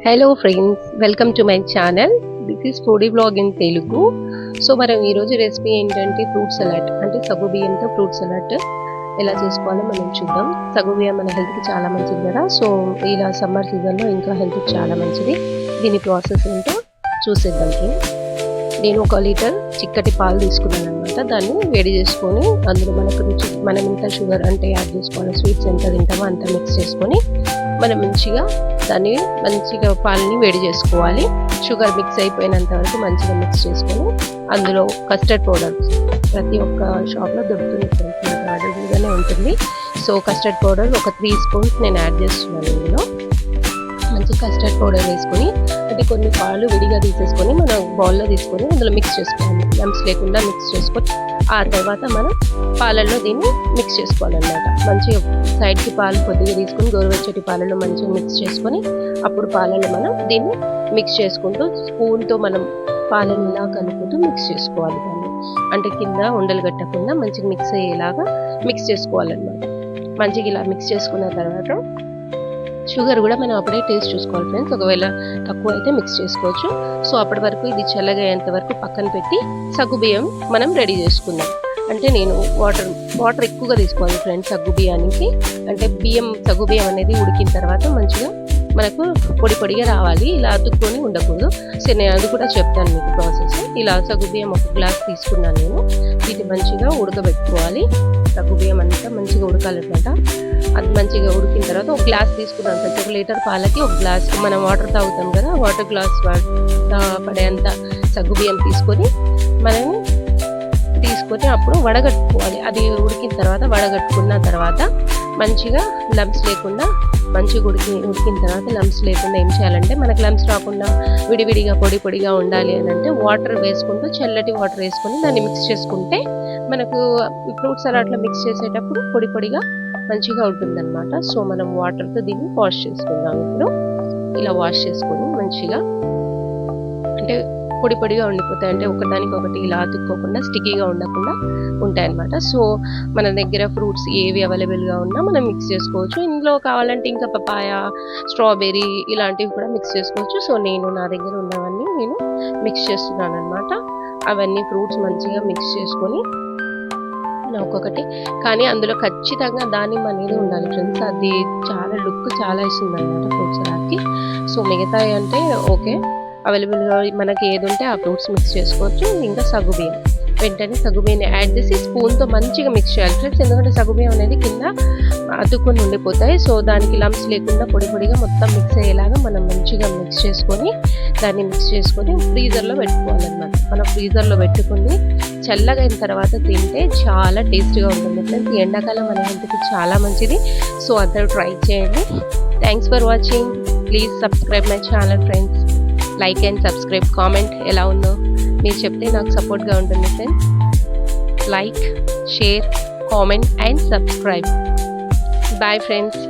Hello friends, welcome to my channel. This is foodie vlog in Telugu. So మనం ఈరోజు recipe ఏంటంటే fruit salad, అంటే సగ్గు బియ్యంతో ఫ్రూట్ సలాడ్ ఎలా చేసుకోవాలో మనం చూద్దాం. సగ్గు బియ్యం మన హెల్త్కి చాలా మంచిది కదా. సో ఇలా సమ్మర్ సీజన్లో ఇంకా హెల్త్కి చాలా మంచిది. దీని ప్రాసెస్ ఏంటో చూసేద్దాం. నేను 1 లీటర్ చిక్కటి పాలు తీసుకున్నాను అనమాట. దాన్ని వేడి చేసుకొని అందులో మనం ఇంత షుగర్ అంటే యాడ్ చేసుకోవాలి. స్వీట్స్ ఎంత తింటామో అంత మిక్స్ చేసుకొని మనం మంచిగా పాలని వేడి చేసుకోవాలి. షుగర్ మిక్స్ అయిపోయినంత వరకు మంచిగా మిక్స్ చేసుకొని అందులో కస్టర్డ్ పౌడర్ ప్రతి ఒక్క షాప్లో దొరుకుతుంది, అవైలబుల్గానే ఉంటుంది. సో కస్టర్డ్ పౌడర్ ఒక 3 స్పూన్స్ నేను యాడ్ చేస్తున్నాను. ఇందులో మంచి కస్టర్డ్ పౌడర్ వేసుకొని, అంటే కొన్ని పాలు విడిగా తీసేసుకొని మనం బౌల్లో తీసుకొని అందులో మిక్స్ చేసుకోవాలి. లంప్స్ లేకుండా మిక్స్ చేసుకొని ఆ తర్వాత మనం పాలల్లో దీన్ని మిక్స్ చేసుకోవాలన్నమాట. మంచిగా సైడ్కి పాలు కొద్దిగా తీసుకొని గోరువెచ్చటి పాలలో మంచిగా మిక్స్ చేసుకొని అప్పుడు పాలలో మనం దీన్ని మిక్స్ చేసుకుంటూ స్పూన్తో మనం పాలను ఇలా కలుపుతూ మిక్స్ చేసుకోవాలి. దాన్ని అంటే కింద ఉండలు కట్టకుండా మంచిగా మిక్స్ అయ్యేలాగా మిక్స్ చేసుకోవాలన్నమాట. మంచిగా ఇలా మిక్స్ చేసుకున్న తర్వాత షుగర్ కూడా మనం అప్పుడే టేస్ట్ చూసుకోవాలి ఫ్రెండ్స్. ఒకవేళ తక్కువ అయితే మిక్స్ చేసుకోవచ్చు. సో అప్పటి వరకు ఇది చల్లగా అయ్యేంత వరకు పక్కన పెట్టి సగ్గు బియ్యం మనం రెడీ చేసుకుందాం. అంటే నేను వాటర్ ఎక్కువగా తీసుకోవాలి ఫ్రెండ్స్ సగ్గు బియ్యానికి. అంటే సగ్గు బియ్యం అనేది ఉడికిన తర్వాత మంచిగా మనకు పొడిగా రావాలి, ఇలా అతుక్కొని ఉండకూడదు. సో నేను అది కూడా చెప్తాను మీకు ప్రాసెస్. ఇలా సగ్గు బియ్యం 1 గ్లాస్ తీసుకున్నాను నేను. ఇది మంచిగా ఉడకబెట్టుకోవాలి. సగ్గు బియ్యం అంతా మంచిగా ఉడకాలన్నమాట. అది మంచిగా ఉడికిన తర్వాత 1 గ్లాస్ తీసుకున్నాను ఫ్రెండ్స్. 1 లీటర్ పాలకి 1 గ్లాస్ మనం వాటర్ తాగుతాం కదా, వాటర్ గ్లాస్ పడేంత సగ్గు బియ్యం తీసుకొని అప్పుడు వడగట్టుకోవాలి. అది ఉడికిన తర్వాత వడగట్టుకున్న తర్వాత మంచిగా లంప్స్ లేకుండా మంచిగా ఉడికిన తర్వాత లంప్స్ లేకుండా ఏం చేయాలంటే, మనకు లంప్స్ రాకుండా విడివిడిగా పొడిగా ఉండాలి అని అంటే వాటర్ వేసుకుంటూ చల్లటి వాటర్ వేసుకొని దాన్ని మిక్స్ చేసుకుంటే మనకు ఫ్రూట్ సలాడ్లో మిక్స్ చేసేటప్పుడు పొడిగా మంచిగా ఉంటుందన్నమాట. సో మనం వాటర్తో దీన్ని వాష్ చేసుకుందాం. ఇప్పుడు ఇలా వాష్ చేసుకొని మంచిగా అంటే పొడిగా ఉండిపోతాయి. అంటే ఒకదానికొకటి ఇలా అతుక్కోకుండా స్టిక్కీగా ఉండకుండా ఉంటాయన్నమాట. సో మన దగ్గర ఫ్రూట్స్ ఏవి అవైలబుల్గా ఉన్నా మనం మిక్స్ చేసుకోవచ్చు. ఇందులో కావాలంటే ఇంకా పపాయ, స్ట్రాబెర్రీ ఇలాంటివి కూడా మిక్స్ చేసుకోవచ్చు. సో నా దగ్గర ఉన్నవన్నీ నేను మిక్స్ చేస్తున్నాను అనమాట. అవన్నీ ఫ్రూట్స్ మంచిగా మిక్స్ చేసుకొని ఒక్కొక్కటి, కానీ అందులో ఖచ్చితంగా దానిమ్మ అనేది ఉండాలి ఫ్రెండ్స్. అది చాలా లుక్ చాలా ఇస్తుంది అనమాట ఫ్రూట్ సలాడ్కి. సో మిగతాయి అంటే ఓకే, అవైలబుల్గా మనకి ఏది ఉంటే ఆ ఫ్రూట్స్ మిక్స్ చేసుకోవచ్చు. ఇంకా సగ్గుబియ్యం వెంటనే సగ్గుబియ్యాన్ని యాడ్ చేసి స్పూన్తో మంచిగా మిక్స్ చేయాలి ఫ్రెండ్స్. ఎందుకంటే సగ్గుబియ్యం అనేది కింద అతుక్కొని ఉండిపోతాయి. సో దానికి లంప్స్ లేకుండా పొడిగా మొత్తం మిక్స్ అయ్యేలాగా మనం మంచిగా మిక్స్ చేసుకొని ఫ్రీజర్లో పెట్టుకోవాలన్నమాట. మనం ఫ్రీజర్లో పెట్టుకుని చల్లగా అయిన తర్వాత తింటే చాలా టేస్ట్గా ఉంటుంది ఫ్రెండ్స్. ఎండాకాలం మన హెల్త్కి చాలా మంచిది. సో అందరూ ట్రై చేయండి. Thanks for watching. Please subscribe my channel friends. Like and subscribe, comment ఎలా ఉందో మీరు చెప్తే నాకు సపోర్ట్గా ఉంటుంది friends. Like, share, comment and subscribe. Bye friends.